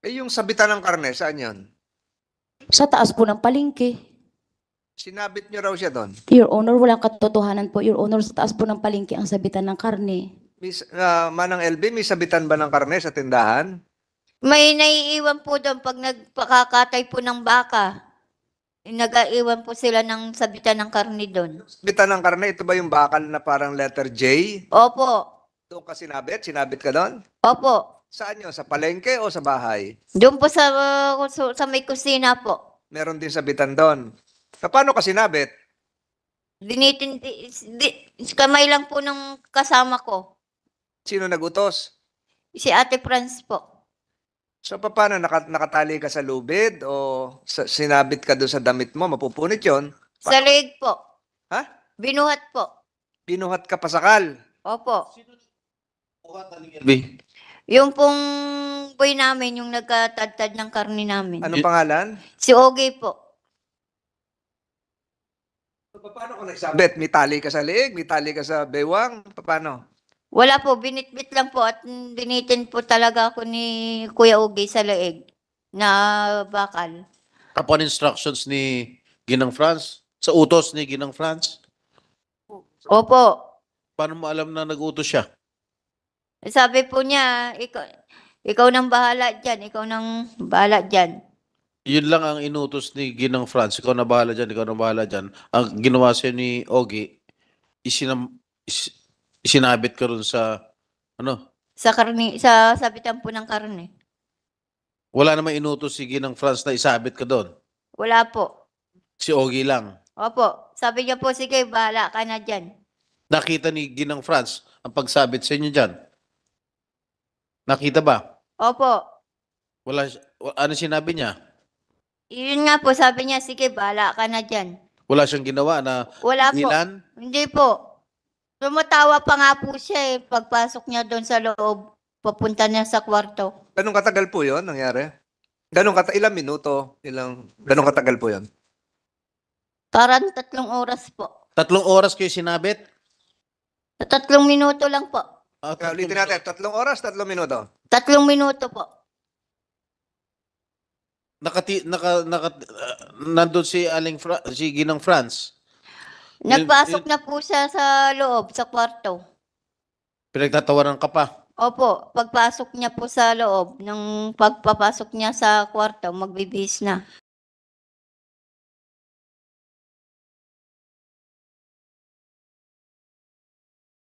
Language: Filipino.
Eh, yung sabitan ng karne, saan yun? Sa taas po ng palengke. Sinabit nyo raw siya doon. Your Honor, walang katotohanan po. Your Honor, sa taas po ng palengke ang sabitan ng karne. Manang LB, may sabitan ba ng karne sa tindahan? May naiiwan po doon pag nagpakakatay po ng baka. Nag-aiwan po sila ng sabitan ng karne doon. Sabitan ng karne, ito ba yung bakal na parang letter J? Opo. Doon ka sinabit? Sinabit ka doon? Opo. Saan yun? Sa palengke o sa bahay? Doon po sa may kusina po. Meron din sabitan doon. Paano ka sinabit? Kamay lang po ng kasama ko. Sino nagutos? Si Ate Franz po. So paano, nakatali ka sa lubid o sinabit ka doon sa damit mo, mapupunit yon? Sa leeg po. Ha? Binuhat po. Binuhat ka pasakal. Opo. LB. Yung pong boy namin, yung nagkatadtad ng karne namin. Anong pangalan? Si Ogie po. So, paano ka nagsabit? May tali ka sa leeg? May tali ka sa bewang? Paano? Wala po, binitbit lang po at binitin po talaga ako ni Kuya Ogie sa leeg na bakal. Upon instructions ni Ginang Franz? Sa utos ni Ginang Franz? Opo. Paano mo alam na nag-utos siya? Sabi po niya, ikaw nang bahala dyan, ikaw nang bahala dyan. Yun lang ang inutos ni Ginang Franz. Ikaw na bahala dyan, ikaw na bahala dyan. Ang ginawa sa'yo ni Ogie, isinabit ka ron sa, ano, Sa karne, sa sabitan po ng karne. wala namang inutos si Ginang Franz na isabit ka doon. Wala po. Si Ogie lang. Opo. Sabi niya po, sige, bahala ka na dyan. Nakita ni Ginang Franz ang pagsabit sa inyo dyan. Nakita ba? Opo. Wala, ano sinabi niya? Yun nga po, sabi niya, sige, bahala ka na dyan. Wala siyang ginawa na Wala po. nilan? Hindi po. Tumatawa pa nga po siya eh. Pagpasok niya doon sa loob, papunta niya sa kwarto. Ganong katagal po yon nangyari? Ilang minuto? Ganong katagal po yon? Parang 3 oras po. 3 oras kayo sinabit? 3 minuto lang po. Ulitin natin, 3 oras, 3 minuto. 3 minuto po. Nandun si si Ginang Franz. Nagpasok na po siya sa loob, sa kwarto. Pinagtatawanan ka pa. Opo, pagpasok niya po sa loob, pagpapasok niya sa kwarto, magbibihis na.